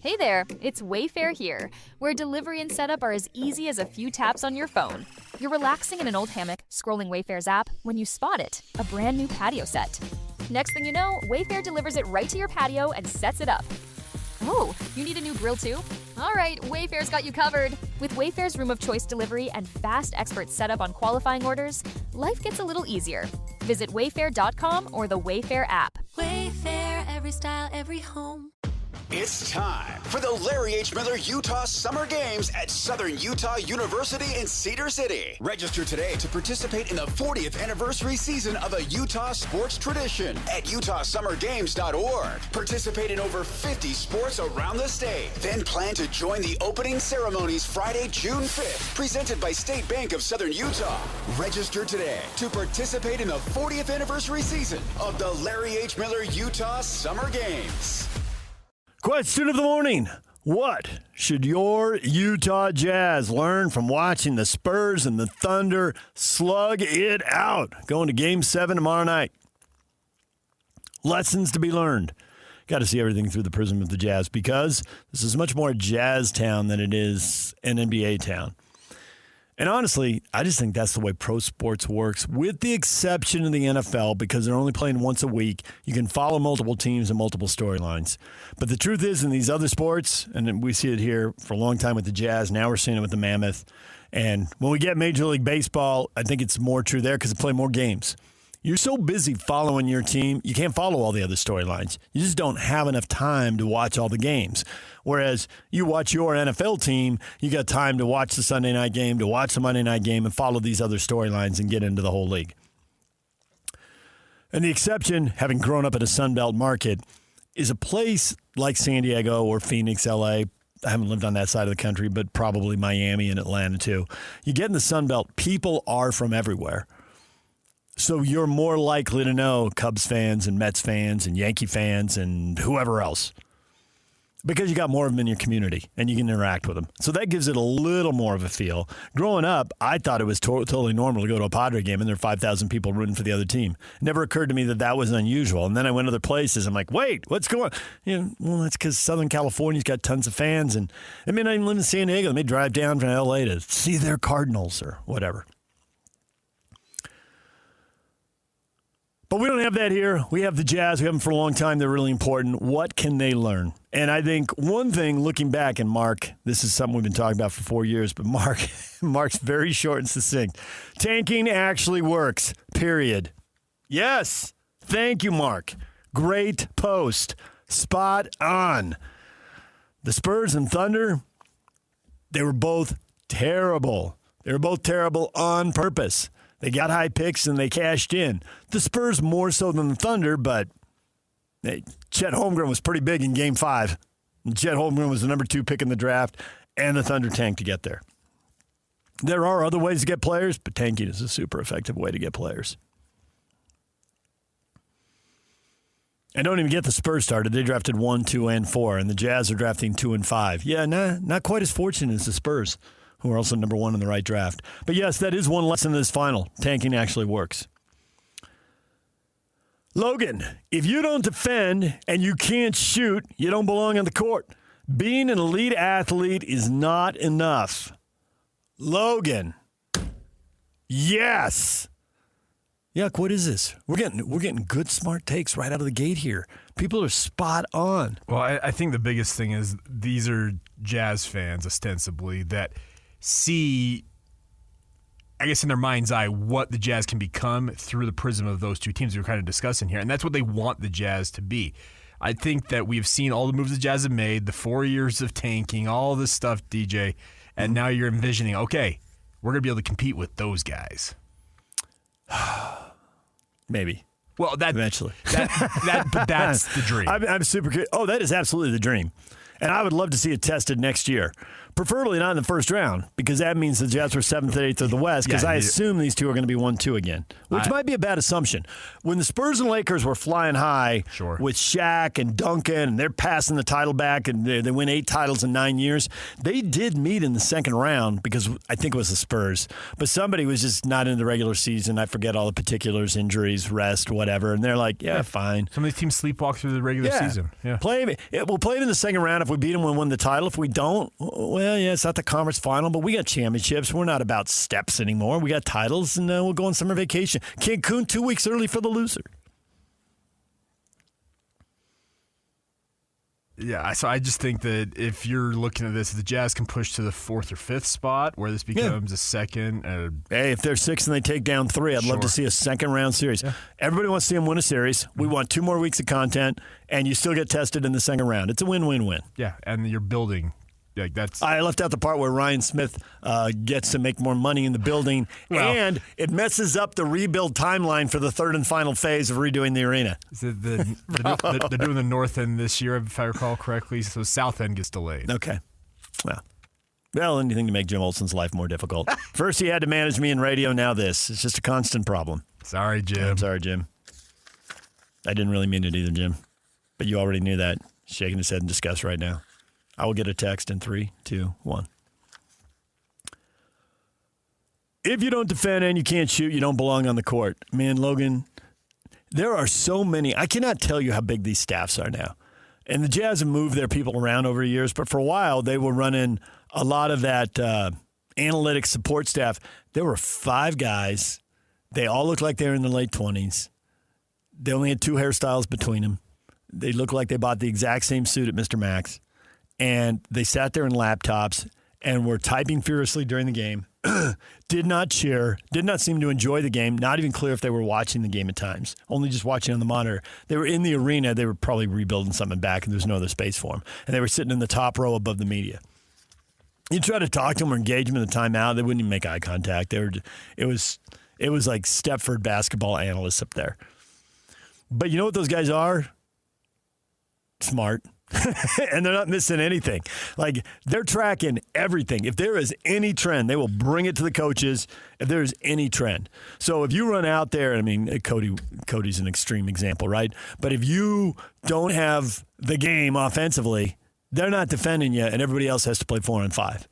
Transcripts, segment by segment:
Hey there, it's Wayfair here, where delivery and setup are as easy as a few taps on your phone. You're relaxing in an old hammock, scrolling Wayfair's app, when you spot it, a brand new patio set. Next thing you know, Wayfair delivers it right to your patio and sets it up. Oh, you need a new grill too? All right, Wayfair's got you covered. With Wayfair's Room of Choice delivery and fast expert setup on qualifying orders, life gets a little easier. Visit wayfair.com or the Wayfair app. Wayfair, every style, every home. It's time for the Larry H. Miller Utah Summer Games at Southern Utah University in Cedar City. Register today to participate in the 40th anniversary season of a Utah sports tradition at utahsummergames.org. Participate in over 50 sports around the state. Then plan to join the opening ceremonies Friday, June 5th, presented by State Bank of Southern Utah. Register today to participate in the 40th anniversary season of the Larry H. Miller Utah Summer Games. Question of the morning. What should your Utah Jazz learn from watching the Spurs and the Thunder slug it out going to Game 7 tomorrow night? Lessons to be learned. Got to see everything through the prism of the Jazz because this is much more a Jazz town than it is an NBA town. And honestly, I just think that's the way pro sports works, with the exception of the NFL, because they're only playing once a week. You can follow multiple teams and multiple storylines. But the truth is, in these other sports, and we see it here for a long time with the Jazz, now we're seeing it with the Mammoth. And when we get Major League Baseball, I think it's more true there because they play more games. You're so busy following your team, you can't follow all the other storylines. You just don't have enough time to watch all the games. Whereas you watch your NFL team, you got time to watch the Sunday night game, to watch the Monday night game, and follow these other storylines and get into the whole league. And the exception, having grown up in a Sunbelt market, is a place like San Diego or Phoenix, LA. I haven't lived on that side of the country, but probably Miami and Atlanta too. You get in the Sunbelt, people are from everywhere. So you're more likely to know Cubs fans and Mets fans and Yankee fans and whoever else because you got more of them in your community and you can interact with them. So that gives it a little more of a feel. Growing up, I thought it was totally normal to go to a Padre game and there are 5,000 people rooting for the other team. It never occurred to me that that was unusual. And then I went other places. I'm like, wait, what's going on? Well, that's because Southern California's got tons of fans. And I mean, I even live in San Diego. They may drive down from LA to see their Cardinals or whatever. But we don't have that here. We have the Jazz. We have them for a long time. They're really important. What can they learn? And I think one thing, looking back, and Mark, this is something we've been talking about for 4 years, but Mark's very short and succinct. Tanking actually works, period. Yes. Thank you, Mark. Great post. Spot on. The Spurs and Thunder, they were both terrible. They were both terrible on purpose. They got high picks and they cashed in. The Spurs more so than the Thunder, but hey, Chet Holmgren was pretty big in Game 5. And Chet Holmgren was the number 2 pick in the draft, and the Thunder tanked to get there. There are other ways to get players, but tanking is a super effective way to get players. And don't even get the Spurs started. They drafted 1, 2, and 4, and the Jazz are drafting 2 and 5. Yeah, not quite as fortunate as the Spurs, who are also number 1 in the right draft. But yes, that is one lesson in this final. Tanking actually works. Logan, if you don't defend and you can't shoot, you don't belong on the court. Being an elite athlete is not enough. Logan. Yes. Yuck, what is this? We're getting good, smart takes right out of the gate here. People are spot on. Well, I think the biggest thing is these are Jazz fans, ostensibly, that see, I guess in their mind's eye, what the Jazz can become through the prism of those two teams we were kind of discussing here. And that's what they want the Jazz to be. I think that we've seen all the moves the Jazz have made, the 4 years of tanking, all this stuff, DJ, and now you're envisioning, okay, we're going to be able to compete with those guys. Maybe. Well, eventually. But that's the dream. I'm super curious. Oh, that is absolutely the dream. And I would love to see it tested next year Preferably not in the first round, because that means the Jazz were 7th or 8th of the West, because I assume these two are going to be 1-2 again, which might be a bad assumption. When the Spurs and Lakers were flying high with Shaq and Duncan, and they're passing the title back, and they win 8 titles in 9 years, they did meet in the second round, because I think it was the Spurs. But somebody was just not in the regular season. I forget all the particulars, injuries, rest, whatever. And they're like, yeah, fine. Some of these teams sleepwalk through the regular season. Yeah. We'll play it in the second round. If we beat them, we'll win the title. If we don't, well, yeah, it's not the conference final, but we got championships. We're not about steps anymore. We got titles, and we'll go on summer vacation. Cancun 2 weeks early for the loser. Yeah, so I just think that if you're looking at this, the Jazz can push to the 4th or 5th spot, where this becomes a second. Hey, if they're 6th and they take down 3, I'd love to see a second-round series. Yeah. Everybody wants to see them win a series. We want 2 more weeks of content, and you still get tested in the second round. It's a win-win-win. Yeah, and you're building. Like that's. I left out the part where Ryan Smith gets to make more money in the building, and it messes up the rebuild timeline for the third and final phase of redoing the arena. They're doing the north end this year, if I recall correctly, so south end gets delayed. Okay. Well, anything to make Jim Olsen's life more difficult. First he had to manage me in radio, now this. It's just a constant problem. Sorry, Jim. I'm sorry, Jim. I didn't really mean it either, Jim. But you already knew that. Shaking his head in disgust right now. I will get a text in 3, 2, 1. If you don't defend and you can't shoot, you don't belong on the court. Man, Logan, there are so many. I cannot tell you how big these staffs are now. And the Jazz have moved their people around over the years, but for a while they were running a lot of that analytics support staff. There were 5 guys. They all looked like they were in their late 20s. They only had 2 hairstyles between them. They looked like they bought the exact same suit at Mr. Max. And they sat there in laptops and were typing furiously during the game, did not cheer, did not seem to enjoy the game, not even clear if they were watching the game at times, only just watching on the monitor. They were in the arena. They were probably rebuilding something back, and there's no other space for them. And they were sitting in the top row above the media. You try to talk to them or engage them in the timeout, they wouldn't even make eye contact. It was like Stepford basketball analysts up there. But you know what those guys are? Smart. And they're not missing anything. Like, they're tracking everything. If there is any trend, they will bring it to the coaches if there is any trend. So if you run out there, I mean, Cody's an extreme example, right? But if you don't have the game offensively, they're not defending you, and everybody else has to play 4 on 5.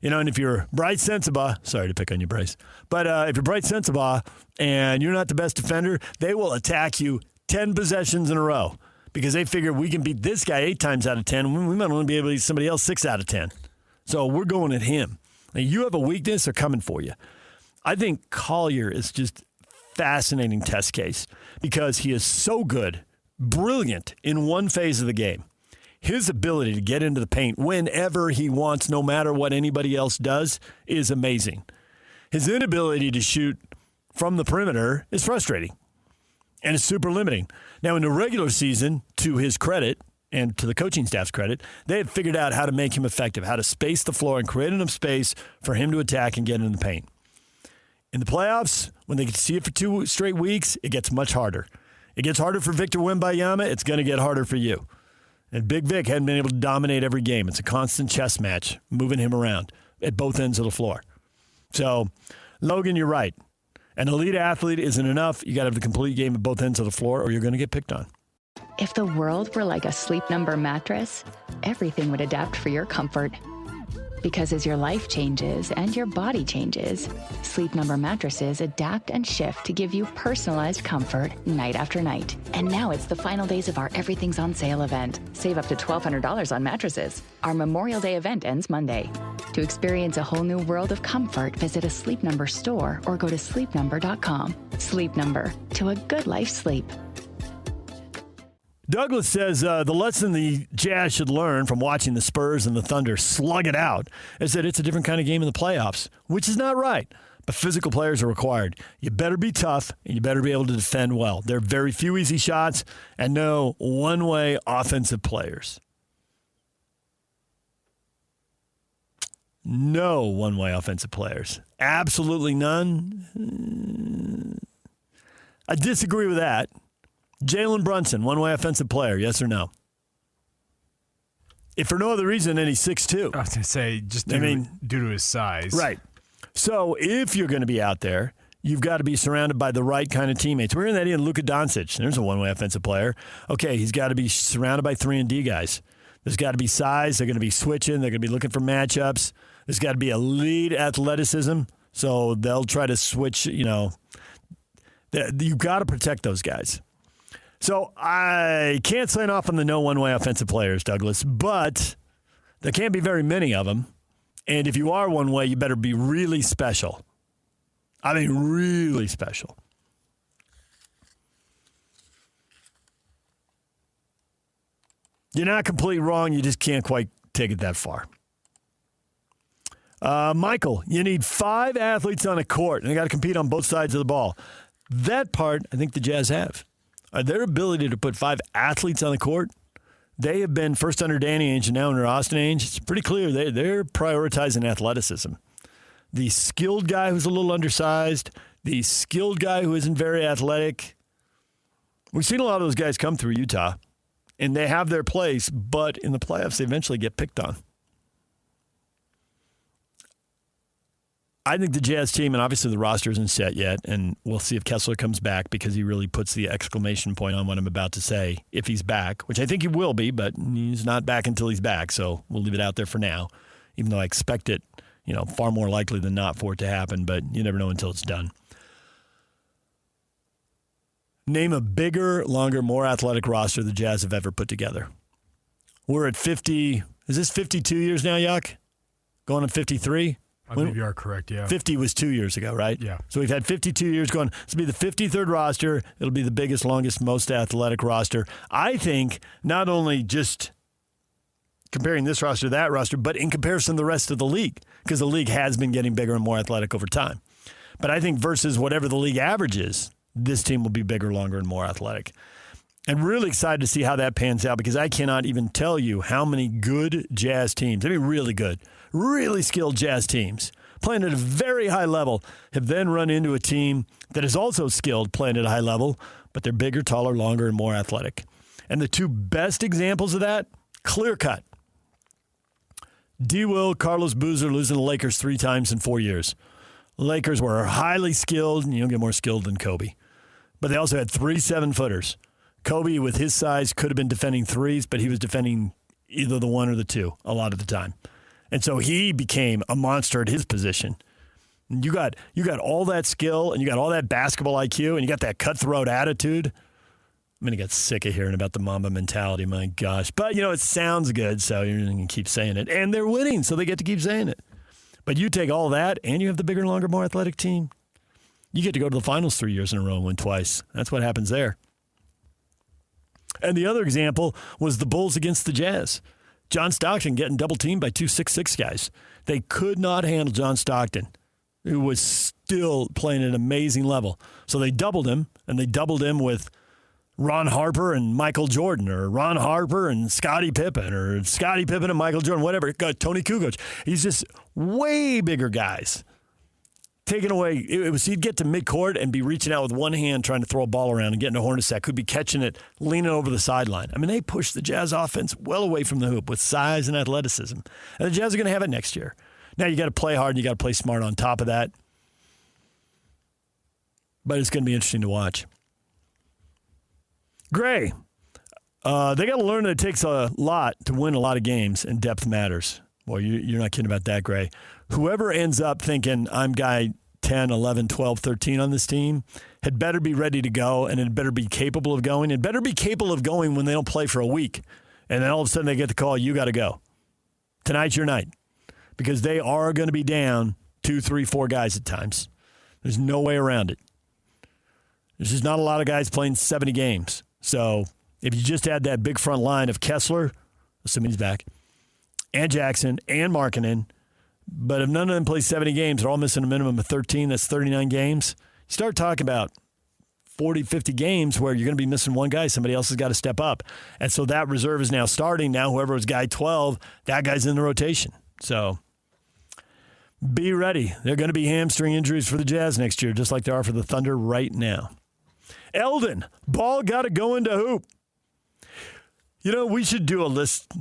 You know, and if you're Bright Sensabaugh, sorry to pick on you, Bryce, but if you're Bright Sensabaugh and you're not the best defender, they will attack you 10 possessions in a row. Because they figure we can beat this guy 8 times out of 10. We might only be able to beat somebody else 6 out of 10. So we're going at him. Now, you have a weakness, they're coming for you. I think Collier is just fascinating test case because he is so good, brilliant in one phase of the game. His ability to get into the paint whenever he wants, no matter what anybody else does, is amazing. His inability to shoot from the perimeter is frustrating. And it's super limiting. Now, in the regular season, to his credit and to the coaching staff's credit, they had figured out how to make him effective, how to space the floor and create enough space for him to attack and get in the paint. In the playoffs, when they get to see it for 2 straight weeks, it gets much harder. It gets harder for Victor Wembanyama. It's going to get harder for you. And Big Vic hadn't been able to dominate every game. It's a constant chess match, moving him around at both ends of the floor. So, Logan, you're right. An elite athlete isn't enough. You got to have the complete game at both ends of the floor or you're going to get picked on. If the world were like a Sleep Number mattress, everything would adapt for your comfort. Because as your life changes and your body changes, Sleep Number mattresses adapt and shift to give you personalized comfort night after night. And now it's the final days of our Everything's on Sale event. Save up to $1,200 on mattresses. Our Memorial Day event ends Monday. To experience a whole new world of comfort, visit a Sleep Number store or go to sleepnumber.com. Sleep Number, to a good life sleep. Douglas says the lesson the Jazz should learn from watching the Spurs and the Thunder slug it out is that it's a different kind of game in the playoffs, which is not right. But physical players are required. You better be tough, and you better be able to defend well. There are very few easy shots and no one-way offensive players. No one-way offensive players. Absolutely none. I disagree with that. Jalen Brunson, one-way offensive player, yes or no? If for no other reason, then he's 6'2". I was going to say, just due to his size. Right. So if you're going to be out there, you've got to be surrounded by the right kind of teammates. We're in that in Luka Doncic. There's a one-way offensive player. Okay, he's got to be surrounded by 3-and-D guys. There's got to be size. They're going to be switching. They're going to be looking for matchups. There's got to be elite athleticism. So they'll try to switch, you've got to protect those guys. So I can't sign off on the no one-way offensive players, Douglas, but there can't be very many of them. And if you are one way, you better be really special. I mean, really special. You're not completely wrong. You just can't quite take it that far. Michael, you need 5 athletes on a court, and they got to compete on both sides of the ball. That part, I think the Jazz have. Their ability to put 5 athletes on the court, they have been first under Danny Ainge and now under Austin Ainge. It's pretty clear they're prioritizing athleticism. The skilled guy who's a little undersized, the skilled guy who isn't very athletic. We've seen a lot of those guys come through Utah, and they have their place, but in the playoffs, they eventually get picked on. I think the Jazz team, and obviously the roster isn't set yet, and we'll see if Kessler comes back because he really puts the exclamation point on what I'm about to say, if he's back, which I think he will be, but he's not back until he's back, so we'll leave it out there for now, even though I expect it, far more likely than not for it to happen, but you never know until it's done. Name a bigger, longer, more athletic roster the Jazz have ever put together. We're at 50. Is this 52 years now, Yawk? Going on 53? I believe you are correct, yeah. 50 was 2 years ago, right? Yeah. So we've had 52 years going. This will be the 53rd roster. It'll be the biggest, longest, most athletic roster. I think not only just comparing this roster to that roster, but in comparison to the rest of the league, because the league has been getting bigger and more athletic over time. But I think versus whatever the league average is, this team will be bigger, longer, and more athletic. I'm really excited to see how that pans out because I cannot even tell you how many good Jazz teams, really good, really skilled Jazz teams playing at a very high level have then run into a team that is also skilled playing at a high level, but they're bigger, taller, longer, and more athletic. And the 2 best examples of that, clear cut. D. Will, Carlos Boozer losing the Lakers 3 times in 4 years. The Lakers were highly skilled, and you don't get more skilled than Kobe. But they also had 3 7-footers. Kobe, with his size, could have been defending threes, but he was defending either the 1 or the 2 a lot of the time. And so he became a monster at his position. And you got all that skill, and you got all that basketball IQ, and you got that cutthroat attitude. I'm going to get sick of hearing about the Mamba mentality, my gosh. But, it sounds good, so you're going to keep saying it. And they're winning, so they get to keep saying it. But you take all that, and you have the bigger, longer, more athletic team. You get to go to the finals 3 years in a row and win twice. That's what happens there. And the other example was the Bulls against the Jazz. John Stockton getting double-teamed by 2 6'6" guys. They could not handle John Stockton, who was still playing at an amazing level. So they doubled him, and they doubled him with Ron Harper and Michael Jordan, or Ron Harper and Scottie Pippen, or Scottie Pippen and Michael Jordan, whatever. Tony Kukoc. He's just way bigger guys. Taken away, he'd get to midcourt and be reaching out with one hand trying to throw a ball around and getting a Hornacek, who'd be catching it, leaning over the sideline. I mean, they pushed the Jazz offense well away from the hoop with size and athleticism. And the Jazz are going to have it next year. Now you got to play hard and you got to play smart on top of that. But it's going to be interesting to watch. Gray, they got to learn that it takes a lot to win a lot of games, and depth matters. Boy, you're not kidding about that, Gray. Whoever ends up thinking I'm guy 10, 11, 12, 13 on this team had better be ready to go, and it better be capable of going. It better be capable of going when they don't play for a week. And then all of a sudden they get the call, you got to go. Tonight's your night. Because they are going to be down 2, 3, 4 guys at times. There's no way around it. There's just not a lot of guys playing 70 games. So if you just had that big front line of Kessler, assuming he's back, and Jackson, and Markkanen, but if none of them play 70 games, they're all missing a minimum of 13. That's 39 games. You start talking about 40, 50 games where you're going to be missing one guy. Somebody else has got to step up. And so that reserve is now starting. Now whoever was guy 12, that guy's in the rotation. So be ready. There are going to be hamstring injuries for the Jazz next year, just like there are for the Thunder right now. Eldon, ball got to go into hoop. We should do a list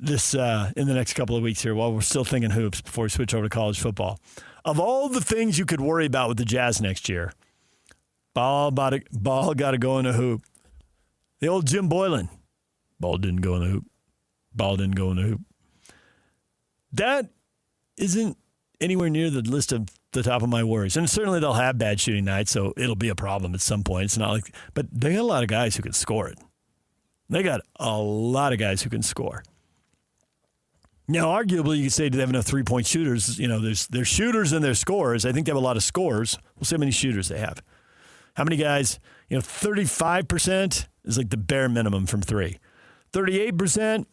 this in the next couple of weeks here while we're still thinking hoops before we switch over to college football. Of all the things you could worry about with the Jazz next year, ball got to go in a hoop. The old Jim Boylan, ball didn't go in the hoop. Ball didn't go in the hoop. That isn't anywhere near the list of the top of my worries. And certainly they'll have bad shooting nights, so it'll be a problem at some point. It's not like, but they got a lot of guys who can score it. They got a lot of guys who can score. Now, arguably, you could say, do they have enough three-point shooters? You know, there's shooters and there's scorers. I think they have a lot of scorers. We'll see how many shooters they have. How many guys? 35% is like the bare minimum from three. 38%,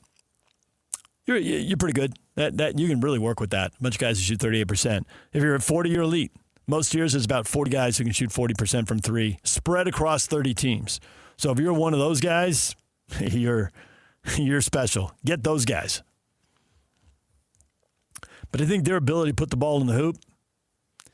you're pretty good. That you can really work with that. A bunch of guys who shoot 38%. If you're at 40, you're elite. Most years, there's about 40 guys who can shoot 40% from three, spread across 30 teams. So if you're one of those guys, you're special. Get those guys. But I think their ability to put the ball in the hoop, I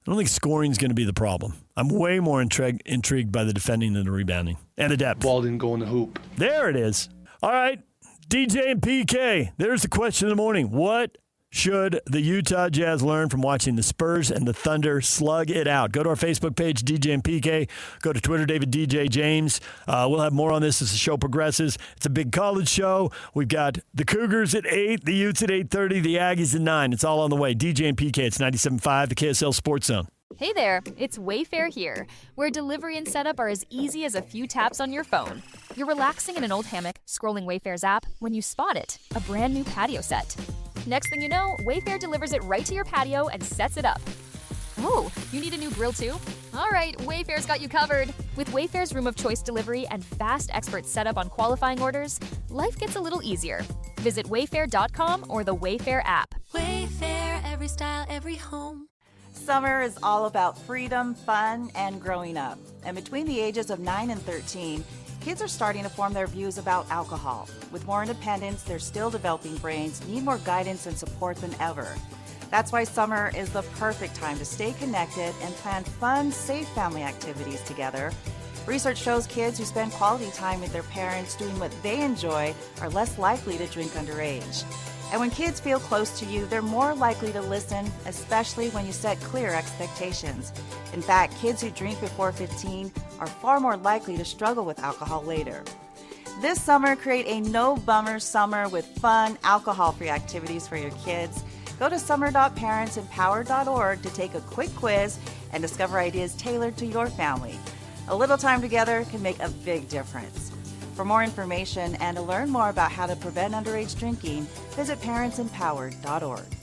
don't think scoring is going to be the problem. I'm way more intrigued by the defending than the rebounding and the depth. Ball didn't go in the hoop. There it is. All right, DJ and PK. There's the question of the morning. What should the Utah Jazz learn from watching the Spurs and the Thunder slug it out? Go to our Facebook page, DJ and PK. Go to Twitter, David DJ James. We'll have more on this as the show progresses. It's a big college show. We've got the Cougars at 8, the Utes at 8:30, the Aggies at 9. It's all on the way. DJ and PK, it's 97.5, the KSL Sports Zone. Hey there, it's Wayfair here, where delivery and setup are as easy as a few taps on your phone. You're relaxing in an old hammock, scrolling Wayfair's app, when you spot it, a brand new patio set. Next thing you know, Wayfair delivers it right to your patio and sets it up. Oh, you need a new grill too? All right, Wayfair's got you covered. With Wayfair's room of choice delivery and fast expert setup on qualifying orders, life gets a little easier. Visit wayfair.com or the Wayfair app. Wayfair, every style, every home. Summer is all about freedom, fun, and growing up. And between the ages of 9 and 13, kids are starting to form their views about alcohol. With more independence, their still developing brains need more guidance and support than ever. That's why summer is the perfect time to stay connected and plan fun, safe family activities together. Research shows kids who spend quality time with their parents doing what they enjoy are less likely to drink underage. And when kids feel close to you, they're more likely to listen, especially when you set clear expectations. In fact, kids who drink before 15 are far more likely to struggle with alcohol later. This summer, create a no-bummer summer with fun, alcohol-free activities for your kids. Go to summer.parentsempowered.org to take a quick quiz and discover ideas tailored to your family. A little time together can make a big difference. For more information and to learn more about how to prevent underage drinking, visit parentsempowered.org.